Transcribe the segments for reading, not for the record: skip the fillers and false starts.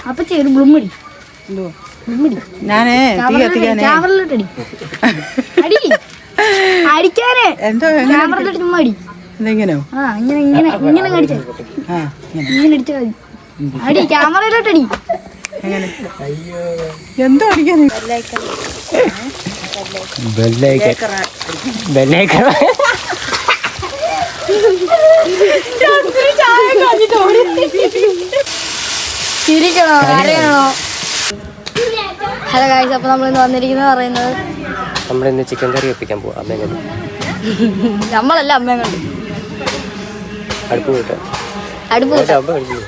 അപ്പച്ചി ഒരു ബ്ലുമടി. ഞാനേ തീ കത്തിക്കാനേ അടി അടിക്കാനേ ക്യാമറയിലോട്ട് ചുമ്മാ അടി. എന്തെങ്ങനെയോ ഇങ്ങനെ കടിച്ച ഇങ്ങനെ അടിച്ച അടി ക്യാമറയിലോട്ട് അടി. എന്തോ അടിക്കാൻ ഹലോ ഗായ്സ്, അപ്പോൾ നമ്മളിന്ന് വന്നിരിക്കുന്നത് പറയുന്നത് നമ്മളിന്ന് ചിക്കൻ കറി വെപ്പിക്കാൻ പോവാം. അമ്മയും കണ്ടു. നമ്മളല്ല അമ്മയും കണ്ടു. അടുപ്പ് പോയിട്ട് അടുപ്പ് അമ്മ കഴിച്ചു.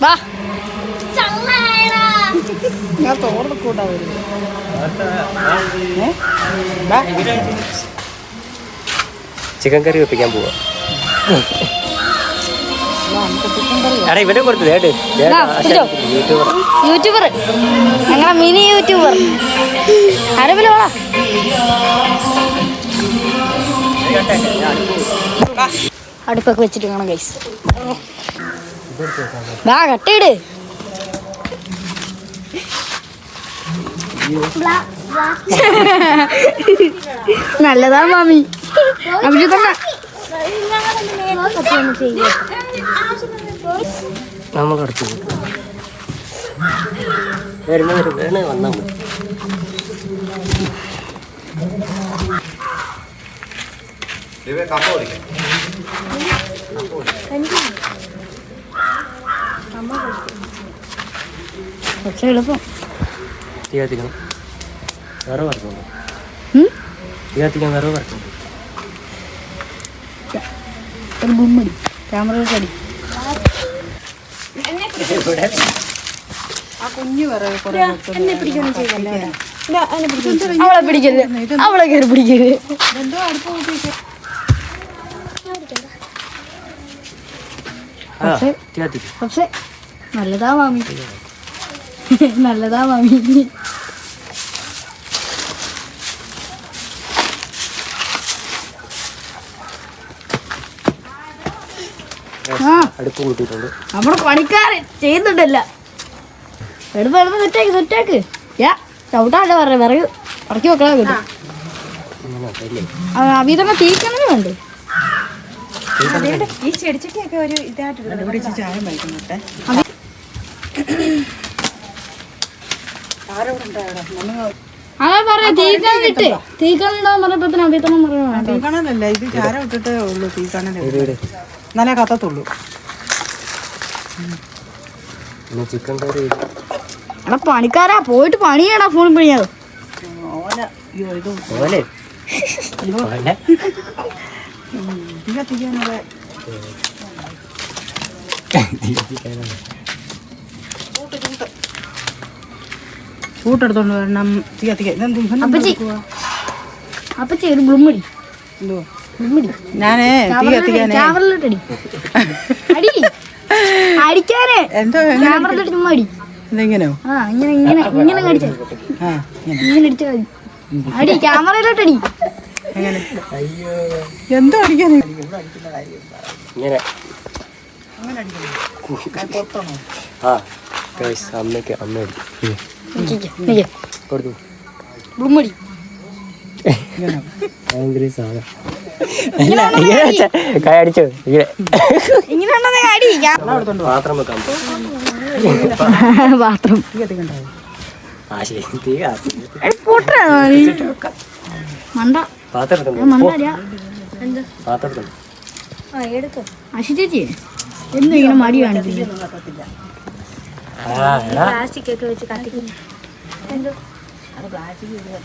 വാ ഞാൻ തോർന്ന് കൂട്ടാ ചിക്കൻ കറി വെപ്പിക്കാൻ പോവാ. എടാ ഇവിടെ കൊടുത്തു യൂട്യൂബർ, ഞങ്ങളെ മിനി യൂട്യൂബർ ആരെങ്കിലും വാ. അടുപ്പൊക്കെ വെച്ചിട്ട് കാണാം ഗൈസ്. വാ കട്ടിയിട്. നല്ലതാ മാമി. നമ്മൾ അടുത്ത് വേണേ വന്നാൽ മതി. പക്ഷെ എളുപ്പം തീ കത്തിക്കണം. വേറെ വറക്കുന്നുണ്ട്. തീ കത്തിക്കാൻ വേറെ വറക്കുന്നുണ്ട്. ഒരു ബുമ്മടി ക്യാമറ കടി. അവളെ പിടിക്കരുത്, അവളെ കയറി പിടിക്കരുത്. പക്ഷെ നല്ലതാ മാമി, നല്ലതാ മാമി. അടുപ്പ് കൂട്ടിയിട്ടുണ്ട്. നമ്മുടെ പണിക്കാരൻ ചെയ്യുന്നുണ്ടല്ല. എടുപ്പ് സെറ്റാക്ക്. ചവിട്ടാല്ലേ പറഞ്ഞ വിറക് ഇറക്കി വെക്കാൻ കിട്ടും. അവീതമ്മ തീക്കണേ വേണ്ടേ? ഈ ചെടിച്ചൊക്കെ ഒരു ഇതായിട്ട് ചായം വയ്ക്കുന്നുട്ടെ. അതാ പറയാ തീക്കാനിട്ട് തീക്കാനിടാൻ പറഞ്ഞപ്പോ അവീതമ്മ പറയാ തീക്കണലല്ല, ഇത് ചാരം ഇട്ടിട്ടേ ഉള്ളൂ. തീക്കണല് നല്ല കത്തത്തുള്ളൂ. ചിക്കൻ കറി എടാ പണിക്കാരാ, പോയിട്ട് പണി ചെയ്യടാ. ഫോൺ പിടിഞ്ഞത് ചൂട്ടെടുത്തോണ്ട് വരണം. തീ കത്തിക്കാൻ അപ്പച്ചി ഒരു ബ്ലുമടി. ഞാനേ തീ കത്തിക്കാനേ ക്യാമറയിലോട്ടടി അടി അടിക്കാനേ ക്യാമറയിലോട്ട് ചുമ്മാ അടി. എന്തെങ്ങനെയോ ഇങ്ങനെ കടിച്ച ഇങ്ങനെ അടിച്ച അടി ക്യാമറയിലോട്ടടി. എന്തോ അടിക്കാൻ ഇങ്ങനെ. അമ്മയ്ക്ക് അമ്മ കൊടുത്തു ബ്ലുമടി. കൈയടിച്ചു. പാത്രം അശി ചേച്ചി എന്നും ഇങ്ങനെ മടി കാണിക്കില്ല.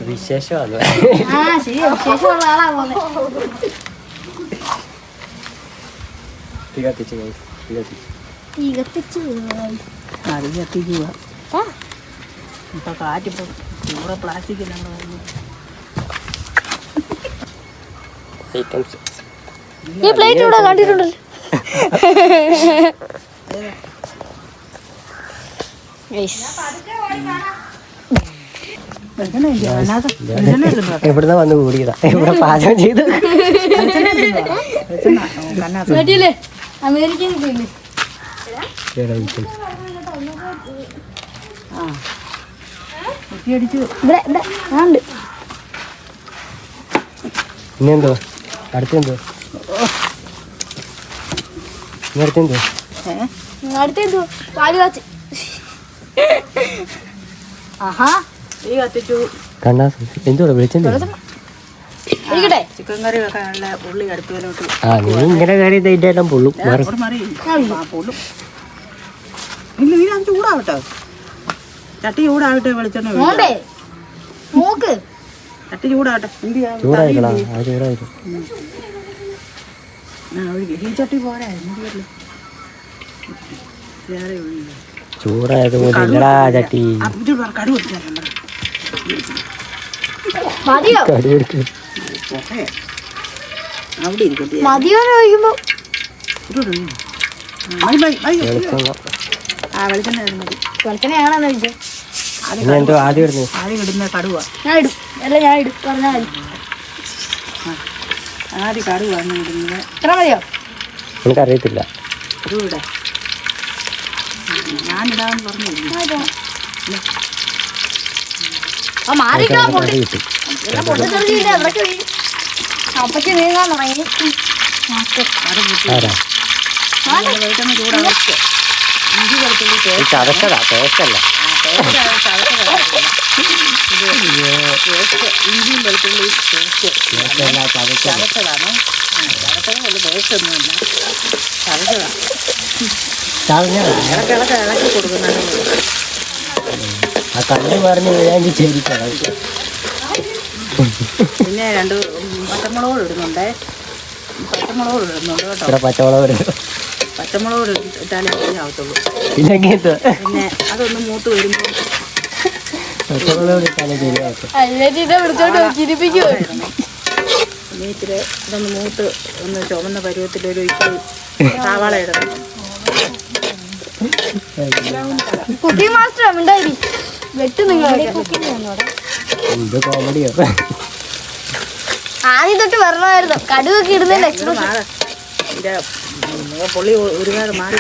വിശേഷമാണ്. വിശേഷമുള്ള ആളാ പോലെ. കാറ്റിപ്പോ കൂടെ പ്ലാസ്റ്റിക് ഈ പ്ലേറ്റ് ഇവിടെ കണ്ടിട്ടുണ്ടല്ലോ. എവിടുന്ന വന്ന് കൂടിയതാ, ഇവിടെ പാചകം ചെയ്ത് അമേരിക്കൻ ആ കുത്തിയടിച്ചു. ഇവിടെ ഇവിടെ ആ ഉണ്ട്. ഇനിയെന്തോ അടുത്തെന്തോ അടുത്തെന്തോ അടുത്തെന്തോ പാല് കാച്ച്. ആഹാ തീ കത്തിച്ചു. കണ്ണാസ് എന്തോടാ വിളിച്ചെന്തോ ഇരിക്കട്ടെ. ചിക്കൻ കറി വെക്കാനുള്ള ഉള്ളി അടുപ്പിലോട്ട് ആ നീ ഇങ്ങനെ കയറി ഇതിൻ്റെ എല്ലാം പൊള്ളും മാറി മറി പൊള്ളും. ഇല്ല ഇത് അത് ചൂടാവട്ടെ. ചട്ടി ചൂടാവട്ടെ. വെളിച്ചെണ്ണ മോണ്ടേ നോക്ക്. ചട്ടി ചൂടാവട്ടെ. ചൂടായിക്കളാ ആ ചൂടായിട്ട് ഈ ചട്ടി പോരാ. എന്തിയല്ലേ വേറെ ഒഴിയില്ല. ചൂടായത് പോലെടാ ചട്ടി കടു കൊടുത്താൽ മതിയോ കടി എടുക്കും അവിടെ ഇരിക്കട്ടെ. മതിയോന്ന് ചോദിക്കുമ്പോ വെളിച്ചെണ്ണ ആ വെളിച്ചെണ്ണ മതി. വെളുക്കനെയാണെന്ന് ചോദിച്ചോ. ഇനി എന്തോ ആദ്യം ഇടുന്നു ആദ്യം ഇടുന്ന കടുവ. ഞാൻ ഇടും. അല്ല ഞാൻ ഇടും പറഞ്ഞാൽ മതി. ആദ്യം കടുവാണ് ഇടുന്നത്. ഇത്ര മതിയോ? എനിക്കറിയത്തില്ല ഇവിടെ ഞാനിടാന്ന് പറഞ്ഞില്ല. ആ മാറിക്കോ പൊട്ടി. കറി കിട്ടും പൊട്ടിച്ചെറിയില്ല. എവിടൊക്കെ വീഴും. അപ്പയ്ക്ക് നീങ്ങാൻ തുടങ്ങി. ആരാ വെളിച്ചെണ്ണ ചൂടാവട്ടെ. ഇഞ്ചി വെളുത്തുള്ളി ഈ ചതച്ചതാ ടേസ്റ്റല്ല ഇഞ്ചിയും വെളുത്തുള്ളി ചതച്ചതാണ് ചതച്ചതാണ്. ചതച്ചത് ടേസ്റ്റ് ഒന്നുമില്ല. ചതച്ചതാണ്. ചതഞ്ഞതാ ഇളക്കി കൊടുക്കുന്നതാണ്. ആ കണ്ണി പറഞ്ഞ് വീഴാൻ ശരിക്കണം പിന്നെ 2 പച്ചമുളക് ഇടുന്നുണ്ട്. പച്ചമുളക് ഇടുന്നുണ്ട് കേട്ടോ. ഇത്ര പച്ചവളം വരും പച്ചമുളക് ഇട്ടാലേ ശരിയാവത്തുള്ളൂ. പിന്നെ എങ്ങനത്തെ പിന്നെ അതൊന്ന് മൂത്ത് വരുമ്പോൾ പച്ചവളം ഇട്ടാലേ ശരിയാവട്ടെ അല്ലേച്ചിനെ വിളിച്ചോണ്ട് ചിരിപ്പിക്കുവോ? ഇനി ഇച്ചിരി ഇതൊന്ന് മൂത്ത് ഒന്ന് ചുവന്ന പരുവത്തിലൊരു ഇച്ചിരി സവാള ഇടണം. കുക്കിംഗ് മാസ്റ്റർ ഉണ്ടായി വെട്ട്. നിങ്ങൾ ഇത് കോമഡിയോ ആദ്യം തൊട്ട് വരണമായിരുന്നു. കടുവൊക്കെ ഇടുന്നതിന്റെ എക്സ്പ്രഷൻ. ഇതിൻ്റെ പൊള്ളി ഒരുപാട് മാറി.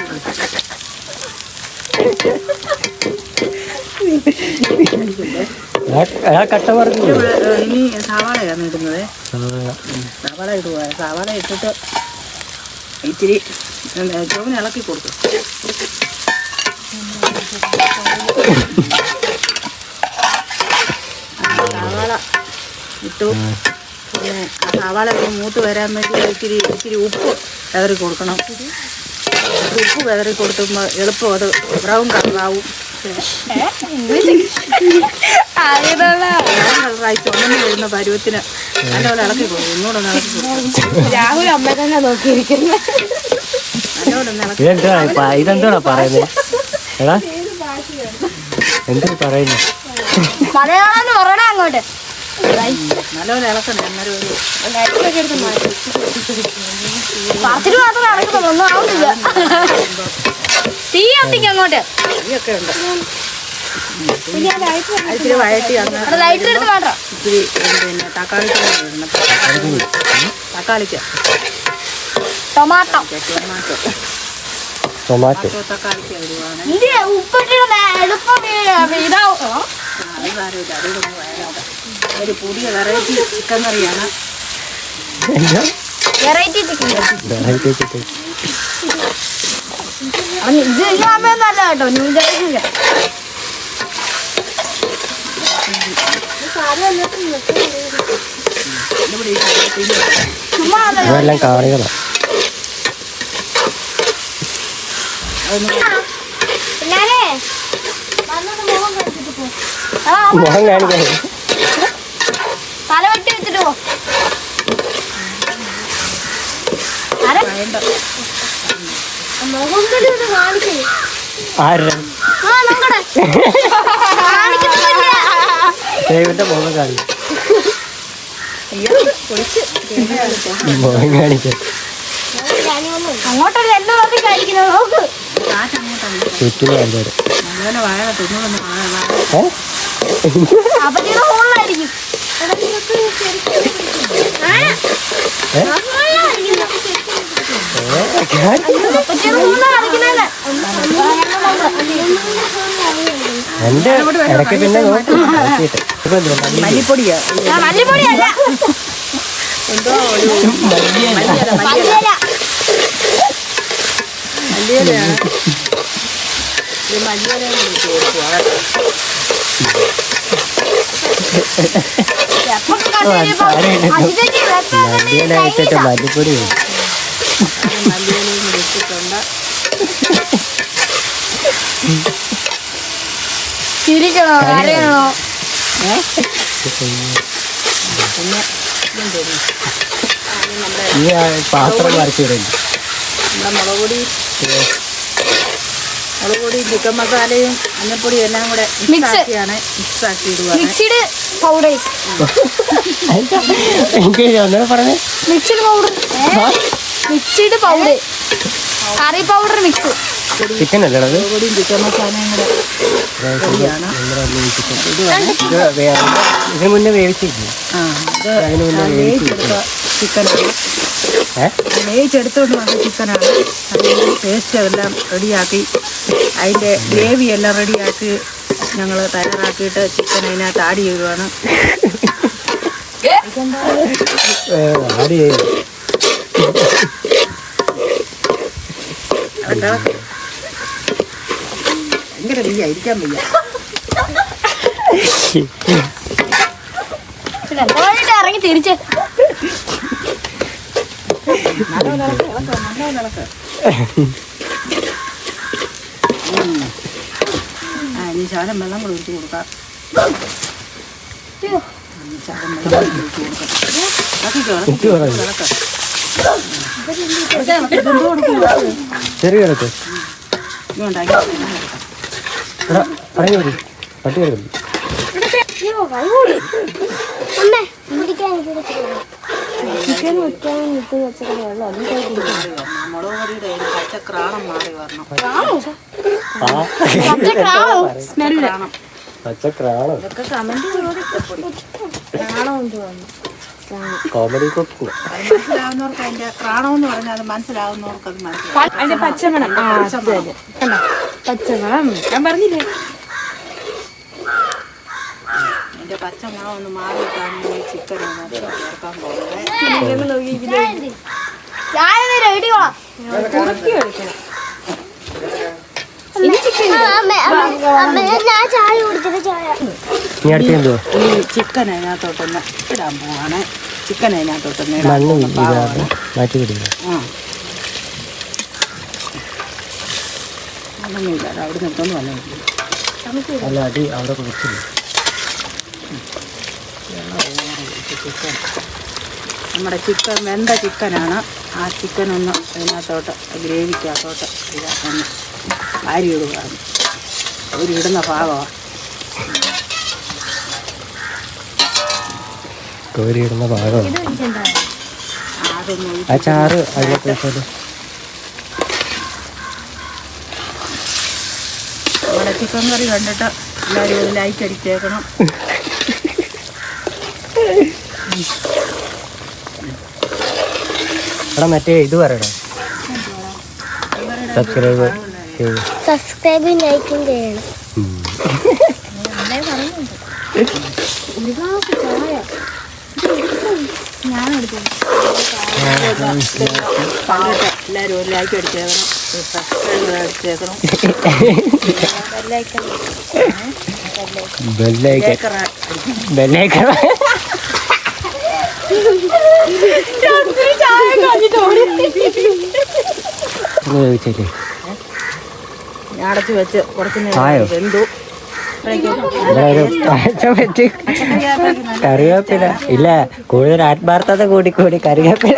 കട്ട പറഞ്ഞു ഇനി സവാളയാണ് ഇടുന്നത്. സവാള ഇടുക. സവാള ഇട്ടിട്ട് ഇച്ചിരി ചുവന്ന് ഇളക്കി കൊടുക്കും. സവാള ഇട്ടു. പിന്നെ ആ സവാള മൂത്ത് വരാൻ വേണ്ടി ഇച്ചിരി ഉപ്പ് വിതറി കൊടുക്കണം. ഉപ്പ് വിതറി കൊടുക്കുമ്പോൾ എളുപ്പം അത് ബ്രൗൺ കളറാവും. കളറായി ചുമന്ന് വരുന്ന പരുവത്തിന് നല്ലപോലെ ഇളക്കി കൊടുക്കും. ഒന്നുകൂടെ ഇളക്കി കൊടുക്കും. രാഹുൽ അമ്മ തന്നെ നോക്കിയിരിക്കുന്നു. ഇതെന്താ ഇതെന്തോടാ പറയുന്നത് എടാ എന്താ പറയുന്നു മലയാളം പറയണേ അങ്ങോട്ട്. നല്ലപോലെ ഇളക്കണം. അന്നേരം ഒരു പറച്ചിട്ട് മാത്രം നടക്കുന്നുള്ളൂ. ഒന്നും ആവുന്നില്ല. തീ കത്തിക്ക് അങ്ങോട്ട്. ഇതൊക്കെ ഉണ്ട്. ഇച്ചിരി വഴറ്റി അന്ന് ലൈറ്റർ എടുത്ത് മാത്രം. ഇച്ചിരി പിന്നെ തക്കാളിക്ക ഇടണം. തക്കാളിക്ക ടൊമാറ്റോ ടൊമാറ്റോ തക്കാളിക്ക ഇടുവാണ്. ഇന്ത്യ ഉപ്പിട്ടിട്ട് എളുപ്പം ഇതാവും. അത് കാര്യമില്ല. അതൊന്നും വയനാട് ഒരു പുതിയ വെറൈറ്റി ചിക്കൻ കറിയാണ്. Variety chicken. ചിക്കൻ ഇത് അമ്മയൊന്നല്ല കേട്ടോ. New generation. ചുമ്മാ അതെല്ലാം കാണികളാ ഞാനേ വന്നിട്ട് മുഖം കഴിച്ചിട്ട് പോ. മുഖം കാണിക്കാൻ തല വെട്ടി വെച്ചിട്ട് പോ. മുഖം കടി ഒന്ന് കാണിക്കേ. ആരുടെ ആ നോക്കട്ടെ. കാണിക്കുന്നില്ല. ദൈവന്റെ മുഖം കാണിക്കും മുഖം കാണിക്കാൻ അങ്ങോട്ടല്ല എന്റെ നോക്കി കഴിക്കുന്നത്. നോക്ക്. ചുറ്റിനും കണ്ടോട് അങ്ങനെ വാഴ തിന്നോളൊന്നും അപ്പച്ചയുടെ ഫോണിലായിരിക്കും. എന്റെ ഇടയ്ക്ക് പിന്നെ നോക്കും മല്ലിപ്പൊടിയാ മല്ലിപ്പൊടിയല്ല എന്തോ മല്ലിയിലയാണ് ഇത് മല്ലിയിലയാണ് മല്ലിയിലായിട്ടിട്ട് മല്ലിപ്പൊടി മല്ലിയിലയും വെച്ചിട്ടുണ്ട്. ചിരിക്കണോ കരയണോ? ഈ പാത്രം വരച്ചിടുന്നു. നമ്മുടെ മുളക് പൊടിയും ചിക്കൻ മസാലയും മഞ്ഞപ്പൊടിയും എല്ലാം കൂടെ മിക്സ് ആക്കി ഇടുക. മിക്സിഡ് പൗഡർ എനിക്ക് ഒന്നേ പറഞ്ഞേ. Mixed powder mixed powder curry powder mix. Chicken അല്ലേ അത്? മുളക് പൊടിയും ചിക്കൻ മസാലയും കൂടെ റെഡിയാണ്. ഇതിന് മുന്നേ വേവിച്ചിരിക്കും. വേവിച്ചെടുത്ത ചിക്കനാണ്, വേവിച്ചെടുത്തോണ്ട് വന്ന ചിക്കനാണ്. അതിൻ്റെ പേസ്റ്റ് എല്ലാം റെഡിയാക്കി അതിൻ്റെ ഗ്രേവി എല്ലാം റെഡിയാക്കി ഞങ്ങൾ തയ്യാറാക്കിയിട്ട് ചിക്കൻ അതിനകത്ത് ആഡ് ചെയ്യുകയാണ്. ഭയങ്കര വയ്യ, ഇരിക്കാൻ വയ്യ. ഇറങ്ങി തിരിച്ച് ഇനി ശകലം വെള്ളം കൂടെ ഒഴിച്ച് കൊടുക്കാം. ചെറിയ പട്ടി കിടക്കുന്നു. മുളക് പൊടിയുടെ പച്ചക്രാണം മാറി വരണം. പച്ചക്രാണോ? ഇതൊക്കെ കമന്റ് കോമഡി കുക്ക്. മനസ്സിലാവുന്നവർക്ക് അതിന്റെ ക്രാണം എന്ന് പറഞ്ഞാൽ അത് മനസ്സിലാവുന്നവർക്ക് അത് മനസ്സിലാവും. അതിന്റെ പച്ചമണം പച്ചമണം ഞാൻ പറഞ്ഞില്ലേ. അതിന്റെ പച്ചമണം ഒന്ന് മാറിയിട്ടാണ് ചിക്കൻ ചേർക്കാൻ പോകുന്നത്. ഈ ചിക്കൻ അതിനകത്തോട്ടൊന്ന് ഇടാൻ പോവാണ്. ചിക്കൻ അതിനകത്തോട്ടൊന്ന് മാറ്റി വിടുന്നു. ഒന്നുമില്ല, അത് അവിടെ നിൽക്കൊന്നും വന്നു. അല്ല അടി അവിടെ കൊടുത്തില്ല. നമ്മുടെ ചിക്കൻ വെന്ത ചിക്കനാണ്. ആ ചിക്കൻ ഒന്ന് അതിനകത്തോട്ട് ഗ്രേവിക്കകത്തോട്ട് ഒന്ന് വാരി ഇടുകയാണ്. അവരിടുന്ന ഭാഗമാണ് കോരിയിടുന്ന ഭാഗമാണ്. അതൊന്നും ആ ചാറ് അതിനകത്ത് വെച്ചാല് നമ്മുടെ ചിക്കൻ കറി കണ്ടിട്ട് എല്ലാവരും ഒരു ലൈക്ക് അടിച്ചേക്കണം. എടാ മറ്റേ ഇത് പറയണോ? സബ്സ്ക്രൈബ് ലൈക്കും ചെയ്യണം. കണ്ടിട്ട് എല്ലാവരും ഒരു ലൈക്ക് അടിച്ചേക്കണം, സബ്സ്ക്രൈബ് അടിച്ചേക്കണം. ബെല്ലൈക്കൺ അടച്ചു വെച്ച് കുറച്ച് നേരം വെന്തു. കറിവേപ്പില ഇല്ല, കൂടുതൽ ആത്മാർത്ഥത കൂടി കൂടി കറിവേപ്പില.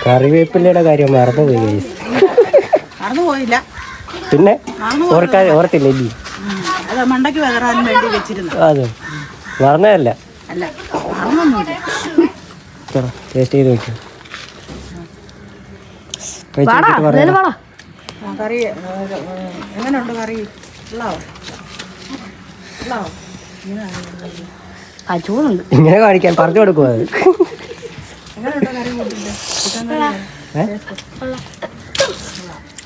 കറിവേപ്പിലയുടെ കാര്യം മറന്നുപോയി. മറന്നുപോയില്ല, പിന്നെ ഓർത്തില്ല. അത് മണ്ടയ്ക്ക് വകറാൻ വേണ്ടി വെച്ചിരുന്നു. അതെ, മറന്നതല്ല. അല്ല, മറന്നൊന്നുമില്ല. ടേസ്റ്റ് ചെയ്ത് നോക്കി. കറി എങ്ങനെയുണ്ട്? കറി ചൂടുണ്ട്. ഇങ്ങനെ കാണിക്കാൻ പറഞ്ഞു കൊടുക്കും. അത് എങ്ങനെയുണ്ടോ കറി കൂട്ടിട്ട് ചിക്കൻ കറി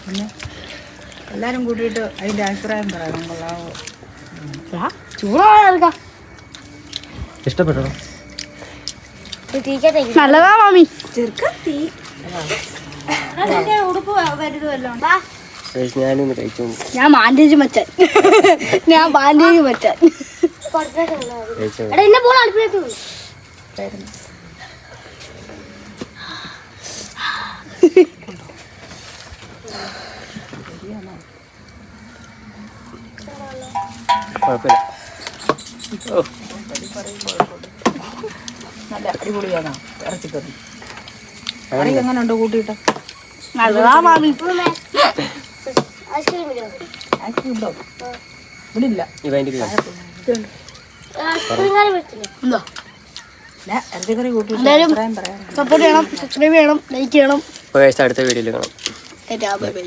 പിന്നെ എല്ലാരും കൂട്ടിയിട്ട് അതിന്റെ അഭിപ്രായം പറയണം. കൊള്ളാവോ? ചൂടാ ഇഷ്ടപ്പെട്ടോ? നല്ലതാ മാമി. ഞാനൊന്ന് കഴിച്ചു. ഞാൻ ബാൻഡേജ് മച്ചാൻ. ഞാൻ ബാൻഡേജ് മച്ചാൻ. എന്നെ പോലെ അടുപ്പിലേക്ക് കുഴപ്പമില്ല. നല്ല അടിപൊളിയാണോ ഇറച്ചിക്കറി? കറി എങ്ങനെയുണ്ടോ കൂട്ടിയിട്ട്? നല്ലതാ മാമി. ഐസ്ക്രീം ഉണ്ടോ? ഇവിടെ ഇല്ല. എന്തോ ഇറച്ചിക്കറി കൂട്ടിയിട്ട് എന്തായാലും അഭിപ്രായം പറയാം. സപ്പോർട്ട് ചെയ്യണം, സബ്സ്ക്രൈബ് ചെയ്യണം, ലൈക്ക് ചെയ്യണം. അടുത്ത വീഡിയോയിൽ കാണാം. Bye bye.